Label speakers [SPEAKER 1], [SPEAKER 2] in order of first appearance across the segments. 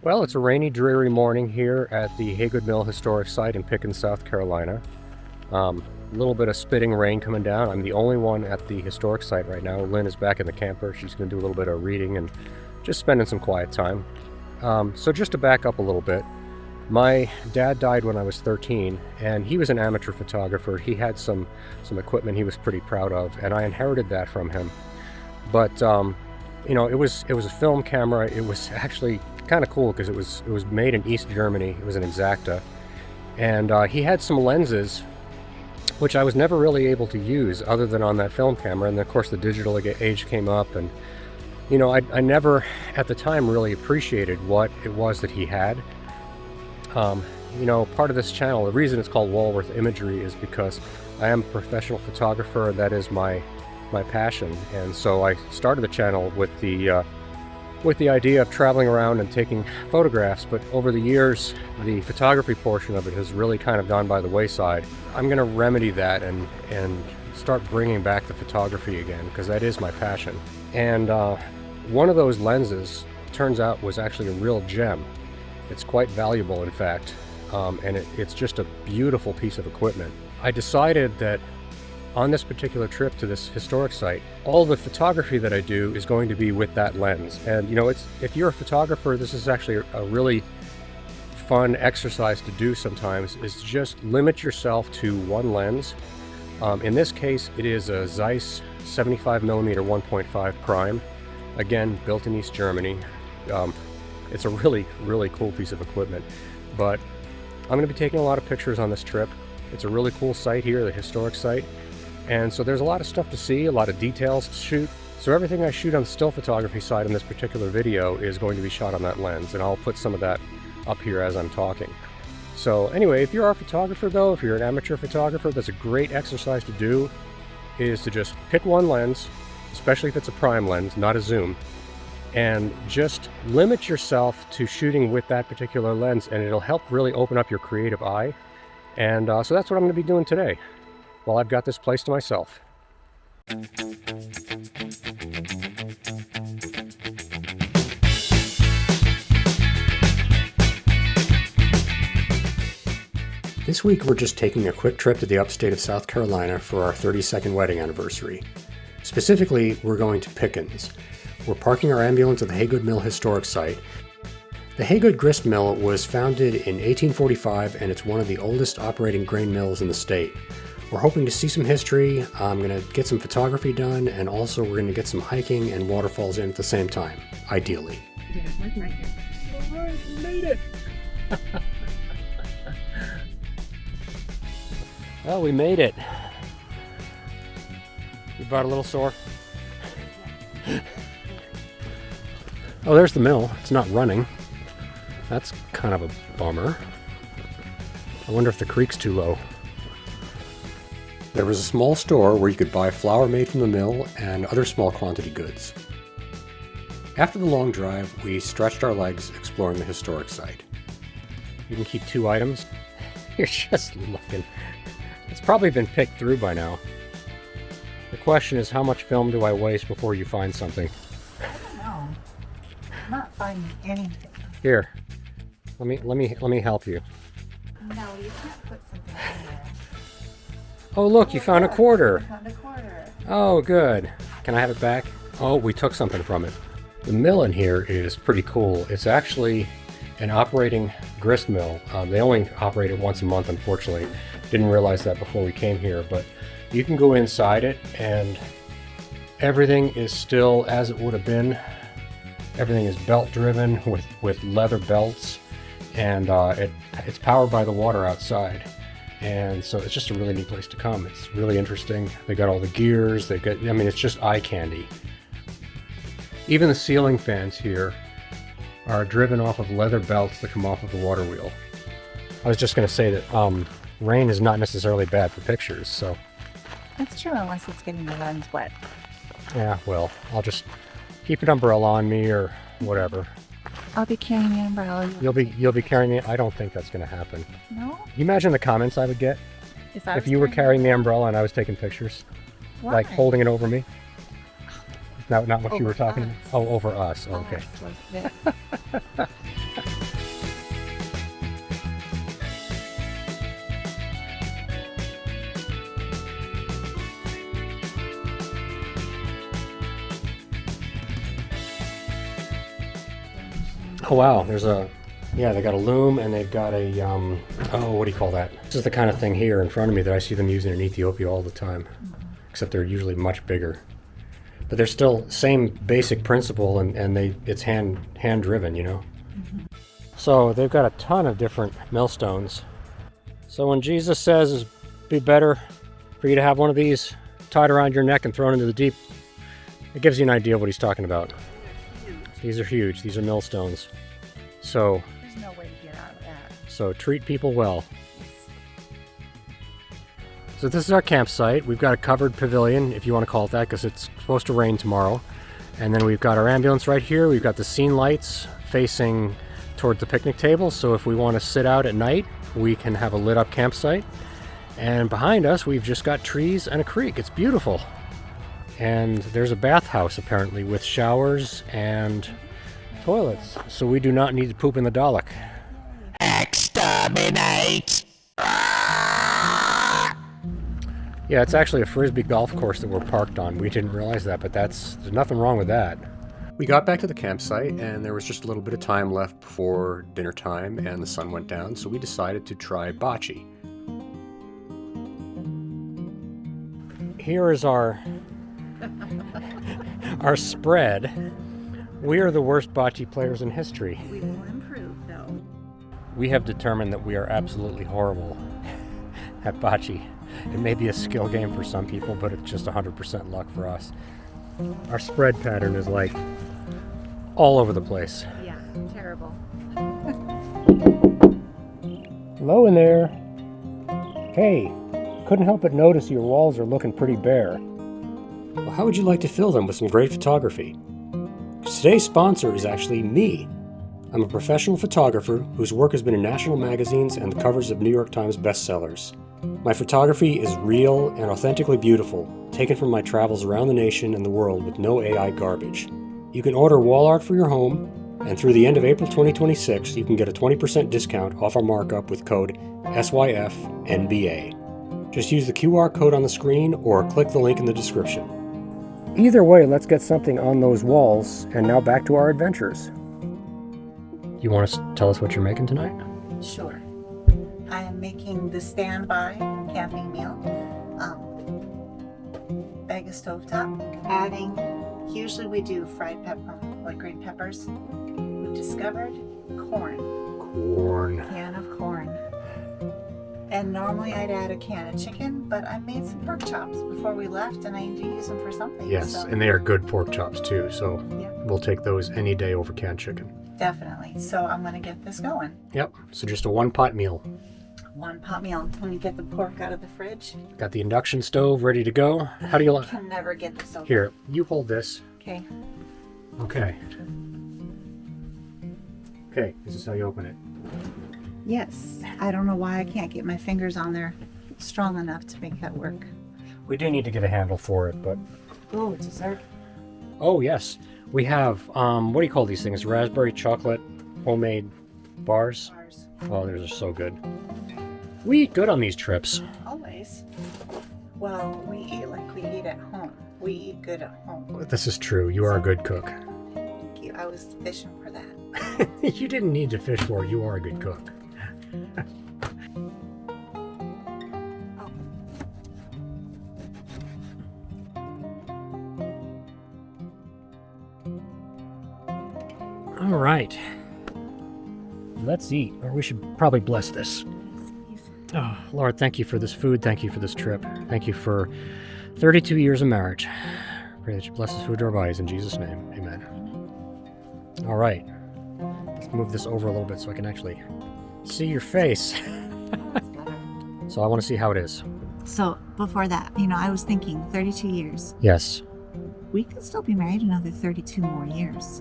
[SPEAKER 1] Well, it's a rainy, dreary morning here at the Hagood Mill Historic Site in Pickens, South Carolina. A little bit of spitting rain coming down. I'm the only one at the historic site right now. Lynn is back in the camper. She's going to do a little bit of reading and just spending some quiet time. So just to back up a little bit, my dad died when I was 13, and he was an amateur photographer. He had some equipment he was pretty proud of, and I inherited that from him. But you know, it was a film camera. It was actually kind of cool because it was made in East Germany. It was an Exacta, and he had some lenses which I was never really able to use other than on that film camera. And of course the digital age came up, and you know, I never at the time really appreciated what it was that he had. You know, part of this channel, the reason it's called Walworth Imagery is because I am a professional photographer. That is my passion, and so I started the channel with the idea of traveling around and taking photographs. But over the years, the photography portion of it has really kind of gone by the wayside. I'm going to remedy that and start bringing back the photography again, because that is my passion. And one of those lenses, turns out, was actually a real gem. It's quite valuable, in fact, and it's just a beautiful piece of equipment. I decided that on this particular trip to this historic site, all the photography that I do is going to be with that lens. And you know, if you're a photographer, this is actually a really fun exercise to do sometimes, is just limit yourself to one lens. In this case, it is a Zeiss 75mm 1.5 prime, again, built in East Germany. It's a really, really cool piece of equipment, but I'm going to be taking a lot of pictures on this trip. It's a really cool site here, the historic site. And so there's a lot of stuff to see, a lot of details to shoot. So everything I shoot on the still photography side in this particular video is going to be shot on that lens, and I'll put some of that up here as I'm talking. So anyway, if you're a photographer though, if you're an amateur photographer, that's a great exercise to do, is to just pick one lens, especially if it's a prime lens, not a zoom, and just limit yourself to shooting with that particular lens, and it'll help really open up your creative eye. And so that's what I'm going to be doing today, while I've got this place to myself. This week we're just taking a quick trip to the upstate of South Carolina for our 32nd wedding anniversary. Specifically, we're going to Pickens. We're parking our ambulance at the Hagood Mill Historic Site. The Hagood Grist Mill was founded in 1845, and it's one of the oldest operating grain mills in the state. We're hoping to see some history. I'm going to get some photography done, and also we're going to get some hiking and waterfalls in at the same time, ideally.
[SPEAKER 2] Yeah, like right here.
[SPEAKER 1] All right, we made it! Well, we made it. You brought a little sore? Oh, there's the mill. It's not running. That's kind of a bummer. I wonder if the creek's too low. There was a small store where you could buy flour made from the mill and other small quantity goods. After the long drive, we stretched our legs exploring the historic site. You can keep 2 items. You're just looking. It's probably been picked through by now. The question is, how much film do I waste before you find something?
[SPEAKER 2] I don't know. I'm not finding anything.
[SPEAKER 1] Here, let me help you.
[SPEAKER 2] No, you can't put something in there.
[SPEAKER 1] Oh, look, you found a quarter.
[SPEAKER 2] I found a quarter.
[SPEAKER 1] Oh, good. Can I have it back? Oh, we took something from it. The mill in here is pretty cool. It's actually an operating grist mill. They only operate it once a month, unfortunately. Didn't realize that before we came here, but you can go inside it and everything is still as it would have been. Everything is belt driven with leather belts, and it's powered by the water outside. And so it's just a really neat place to come. It's really interesting. They got all the gears. I mean, it's just eye candy. Even the ceiling fans here are driven off of leather belts that come off of the water wheel. I was just going to say that rain is not necessarily bad for pictures, so.
[SPEAKER 2] That's true, unless it's getting the lens wet.
[SPEAKER 1] Yeah, well, I'll just keep an umbrella on me or whatever.
[SPEAKER 2] I'll be carrying the umbrella.
[SPEAKER 1] You'll be carrying it. I don't think that's going to happen.
[SPEAKER 2] No?
[SPEAKER 1] Can you imagine the comments I would get if you were carrying the umbrella and I was taking pictures?
[SPEAKER 2] Why?
[SPEAKER 1] Like holding it over me? Not what you were talking
[SPEAKER 2] us.
[SPEAKER 1] about? Oh, over us. Okay.
[SPEAKER 2] Us, like this.
[SPEAKER 1] Oh wow, there's a, yeah, they got a loom and they've got a, oh, what do you call that? This is the kind of thing here in front of me that I see them using in Ethiopia all the time, except they're usually much bigger. But they're still same basic principle, and it's hand driven, you know. So they've got a ton of different millstones. So when Jesus says it'd be better for you to have one of these tied around your neck and thrown into the deep, it gives you an idea of what he's talking about. These are huge. These are millstones. So
[SPEAKER 2] There's no way to get out of that.
[SPEAKER 1] so treat people well. So this is our campsite. We've got a covered pavilion, if you want to call it that, because it's supposed to rain tomorrow. And then we've got our ambulance right here. We've got the scene lights facing toward the picnic table. So if we want to sit out at night, we can have a lit up campsite. And behind us, we've just got trees and a creek. It's beautiful. And there's a bathhouse apparently with showers and toilets. So we do not need to poop in the Dalek. Exterminate! Yeah, it's actually a Frisbee golf course that we're parked on. We didn't realize that, but there's nothing wrong with that. We got back to the campsite and there was just a little bit of time left before dinner time and the sun went down, so we decided to try bocce. Here is our spread. We are the worst bocce players in history.
[SPEAKER 2] We will improve, though.
[SPEAKER 1] We have determined that we are absolutely horrible at bocce. It may be a skill game for some people, but it's just 100% luck for us. Our spread pattern is like all over the place.
[SPEAKER 2] Yeah, terrible.
[SPEAKER 1] Hello in there. Hey, couldn't help but notice your walls are looking pretty bare. Well, how would you like to fill them with some great photography? Today's sponsor is actually me. I'm a professional photographer whose work has been in national magazines and the covers of New York Times bestsellers. My photography is real and authentically beautiful, taken from my travels around the nation and the world with no AI garbage. You can order wall art for your home, and through the end of April 2026, you can get a 20% discount off our markup with code SYFNBA. Just use the QR code on the screen or click the link in the description. Either way, let's get something on those walls, and now back to our adventures. You want to tell us what you're making tonight?
[SPEAKER 2] Sure. I am making the standby camping meal. Bag of stovetop. Adding, usually we do fried pepper, like green peppers. We've discovered corn. Can of corn. And normally I'd add a can of chicken, but I made some pork chops before we left and I need to use them for something.
[SPEAKER 1] Yes,
[SPEAKER 2] so.
[SPEAKER 1] and they are good pork chops too, so
[SPEAKER 2] Yep.
[SPEAKER 1] we'll take those any day over canned chicken.
[SPEAKER 2] Definitely. So I'm going to get this going.
[SPEAKER 1] Yep, so just a one-pot meal.
[SPEAKER 2] One pot meal. Let me get the pork out of the fridge.
[SPEAKER 1] Got the induction stove ready to go. How do you like?
[SPEAKER 2] Can never get this open.
[SPEAKER 1] Here, you hold this.
[SPEAKER 2] Okay.
[SPEAKER 1] Okay. Okay, this is how you open it.
[SPEAKER 2] Yes. I don't know why I can't get my fingers on there strong enough to make that work.
[SPEAKER 1] We do need to get a handle for it, but...
[SPEAKER 2] Oh, dessert.
[SPEAKER 1] Oh, yes. We have, what do you call these things? Raspberry chocolate homemade bars?
[SPEAKER 2] Bars.
[SPEAKER 1] Oh, those are so good. We eat good on these trips.
[SPEAKER 2] Always. Well, we eat like we eat at home. We eat good at home.
[SPEAKER 1] This is true. You are a good cook.
[SPEAKER 2] Thank you. I was fishing for that.
[SPEAKER 1] You didn't need to fish for it. You are a good cook.
[SPEAKER 2] Oh.
[SPEAKER 1] All right. Let's eat, or we should probably bless this. Oh, Lord, thank you for this food. Thank you for this trip. Thank you for 32 years of marriage. Pray that you bless this food to our bodies in Jesus' name. Amen. All right. Let's move this over a little bit so I can actually see your face. So I want to see how it is.
[SPEAKER 2] So before that, I was thinking 32 years.
[SPEAKER 1] Yes.
[SPEAKER 2] We could still be married another 32 more years.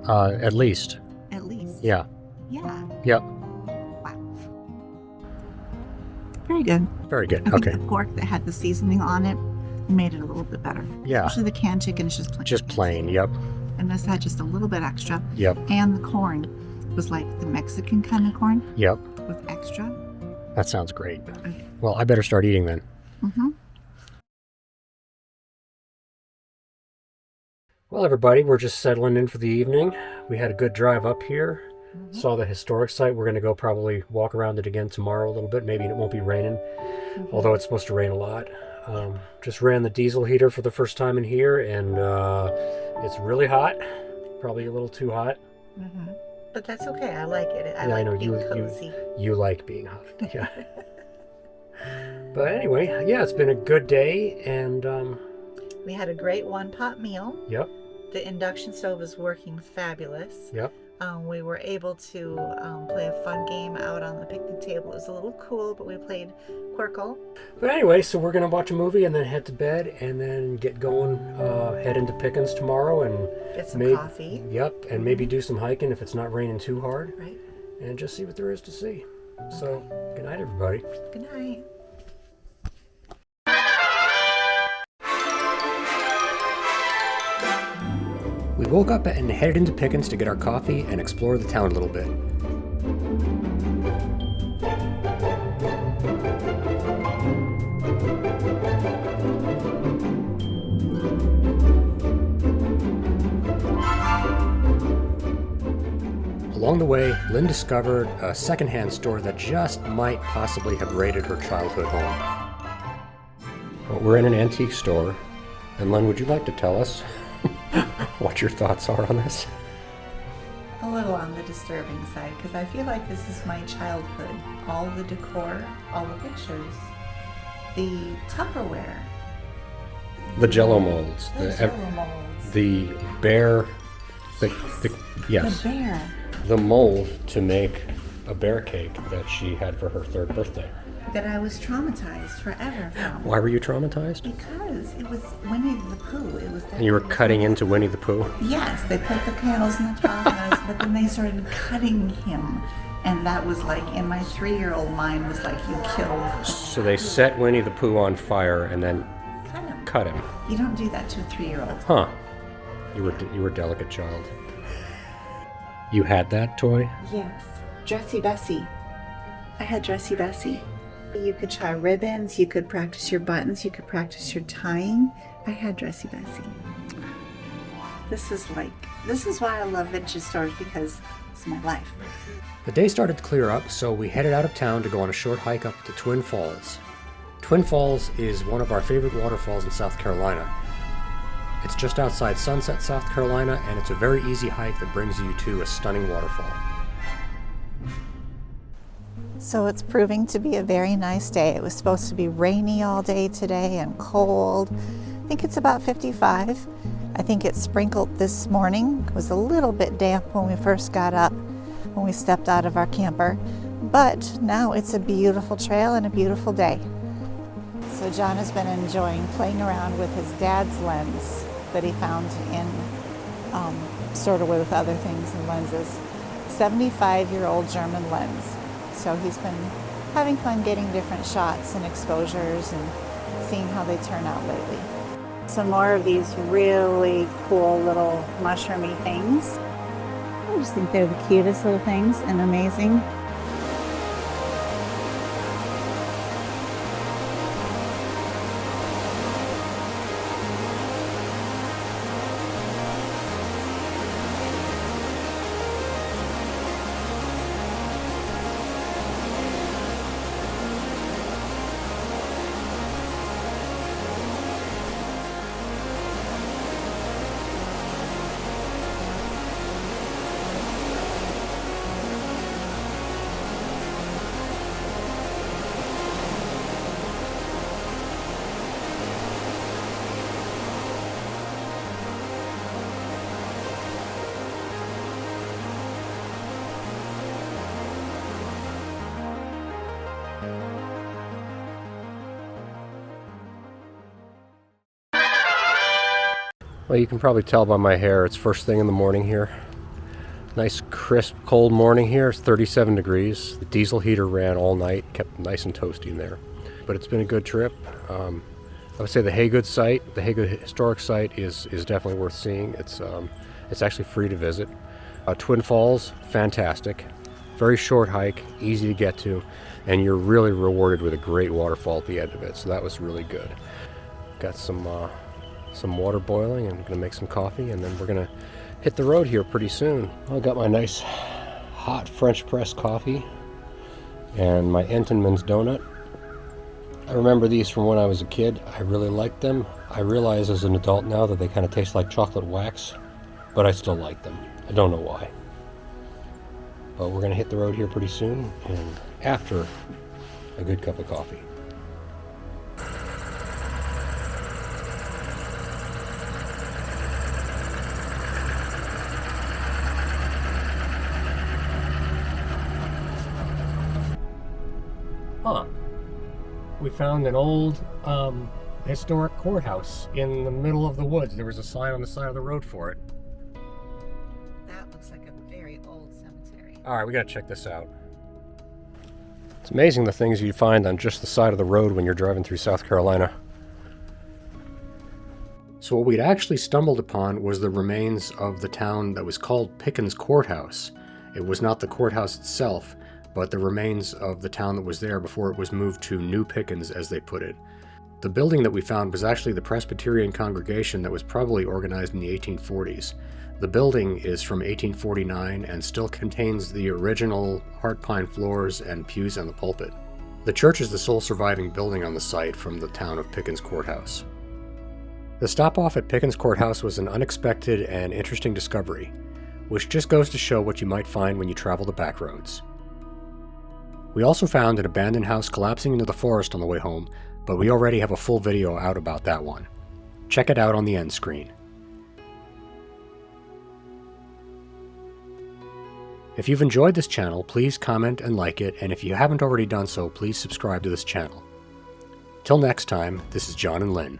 [SPEAKER 1] At least.
[SPEAKER 2] At least.
[SPEAKER 1] Yeah.
[SPEAKER 2] Yeah.
[SPEAKER 1] Yep.
[SPEAKER 2] Wow. Very good.
[SPEAKER 1] Very good.
[SPEAKER 2] I think
[SPEAKER 1] Okay.
[SPEAKER 2] the pork that had the seasoning on it made it a little bit better.
[SPEAKER 1] Yeah.
[SPEAKER 2] Especially the canned chicken is just plain.
[SPEAKER 1] Just plain. Yep.
[SPEAKER 2] And this had just a little bit extra.
[SPEAKER 1] Yep.
[SPEAKER 2] And the corn was like the Mexican kind of corn
[SPEAKER 1] Yep.
[SPEAKER 2] with extra.
[SPEAKER 1] That sounds great.
[SPEAKER 2] Okay.
[SPEAKER 1] Well, I better start eating then.
[SPEAKER 2] Mm-hmm.
[SPEAKER 1] Well, everybody, we're just settling in for the evening. We had a good drive up here. Saw the historic site. We're going to go probably walk around it again tomorrow a little bit. Maybe it won't be raining, although it's supposed to rain a lot. Just ran the diesel heater for the first time in here, and it's really hot. Probably a little too hot.
[SPEAKER 2] But that's okay. I like it.
[SPEAKER 1] Yeah, I know
[SPEAKER 2] being
[SPEAKER 1] you
[SPEAKER 2] cozy.
[SPEAKER 1] you like being hot. Yeah. But anyway, yeah, it's been a good day, and
[SPEAKER 2] We had a great one-pot meal.
[SPEAKER 1] yep.
[SPEAKER 2] The induction stove is working fabulous.
[SPEAKER 1] Yep.
[SPEAKER 2] We were able to play a fun game out on the picnic table. It was a little cool, but we played Quirkle.
[SPEAKER 1] But anyway, so we're gonna watch a movie and then head to bed, and then get going. Head into Pickens tomorrow, and
[SPEAKER 2] Get some coffee.
[SPEAKER 1] Yep, and maybe do some hiking if it's not raining too hard,
[SPEAKER 2] Right.
[SPEAKER 1] and just see what there is to see. So, good night, everybody.
[SPEAKER 2] Good night.
[SPEAKER 1] We woke up and headed into Pickens to get our coffee and explore the town a little bit. Along the way, Lynn discovered a secondhand store that just might possibly have raided her childhood home. Well, we're in an antique store, and Lynn, would you like to tell us what your thoughts are on this?
[SPEAKER 2] A little on the disturbing side, because I feel like this is my childhood. All the decor, all the pictures, the Tupperware,
[SPEAKER 1] The Jello molds,
[SPEAKER 2] the Jello molds,
[SPEAKER 1] the bear, the
[SPEAKER 2] the bear.
[SPEAKER 1] the mold to make a bear cake that she had for her 3rd birthday.
[SPEAKER 2] That I was traumatized forever from.
[SPEAKER 1] Why were you traumatized?
[SPEAKER 2] Because it was Winnie the Pooh. It was.
[SPEAKER 1] You were cutting into Winnie the Pooh?
[SPEAKER 2] Yes, they put the candles in the top, but then they started cutting him, and that was like, in my 3-year-old mind was like, you killed.
[SPEAKER 1] So they set Winnie the Pooh on fire and then cut him.
[SPEAKER 2] You don't do that to a 3-year-old.
[SPEAKER 1] Huh. You were a delicate child. You had that toy?
[SPEAKER 2] Yes. Dressy Bessie. I had Dressy Bessie. You could tie ribbons, you could practice your buttons, you could practice your tying. I had Dressy Bessie. This is why I love vintage stores, because it's my life.
[SPEAKER 1] The day started to clear up, so we headed out of town to go on a short hike up to Twin Falls. Twin Falls is one of our favorite waterfalls in South Carolina. It's just outside Sunset, South Carolina, and it's a very easy hike that brings you to a stunning waterfall.
[SPEAKER 2] So it's proving to be a very nice day. It was supposed to be rainy all day today and cold. I think it's about 55. I think it sprinkled this morning. It was a little bit damp when we first got up, when we stepped out of our camper. But now it's a beautiful trail and a beautiful day. So John has been enjoying playing around with his dad's lens that he found in, stored away with other things and lenses. 75-year-old German lens. So he's been having fun getting different shots and exposures and seeing how they turn out lately. Some more of these really cool little mushroomy things. I just think they're the cutest little things and amazing.
[SPEAKER 1] Well, you can probably tell by my hair, it's first thing in the morning here. Nice, crisp, cold morning here. It's 37 degrees. The diesel heater ran all night, kept nice and toasty in there. But it's been a good trip. I would say the Hagood site, the Hagood Historic Site, is definitely worth seeing. It's actually free to visit. Twin Falls, fantastic. Very short hike, easy to get to, and you're really rewarded with a great waterfall at the end of it. So that was really good. Got some some water boiling, and I'm going to make some coffee, and then we're going to hit the road here pretty soon. I got my nice hot French press coffee and my Entenmann's donut. I remember these from when I was a kid. I really liked them. I realize as an adult now that they kind of taste like chocolate wax, but I still like them. I don't know why. But we're going to hit the road here pretty soon, and after a good cup of coffee. Huh. We found an old historic courthouse in the middle of the woods. There was a sign on the side of the road for it.
[SPEAKER 2] That looks like a very old cemetery.
[SPEAKER 1] All right, we got to check this out. It's amazing the things you find on just the side of the road when you're driving through South Carolina. So what we'd actually stumbled upon was the remains of the town that was called Pickens Courthouse. It was not the courthouse itself, but the remains of the town that was there before it was moved to New Pickens, as they put it. The building that we found was actually the Presbyterian congregation that was probably organized in the 1840s. The building is from 1849 and still contains the original heart pine floors and pews and the pulpit. The church is the sole surviving building on the site from the town of Pickens Courthouse. The stop-off at Pickens Courthouse was an unexpected and interesting discovery, which just goes to show what you might find when you travel the backroads. We also found an abandoned house collapsing into the forest on the way home, but we already have a full video out about that one. Check it out on the end screen. If you've enjoyed this channel, please comment and like it, and if you haven't already done so, please subscribe to this channel. Till next time, this is John and Lynn.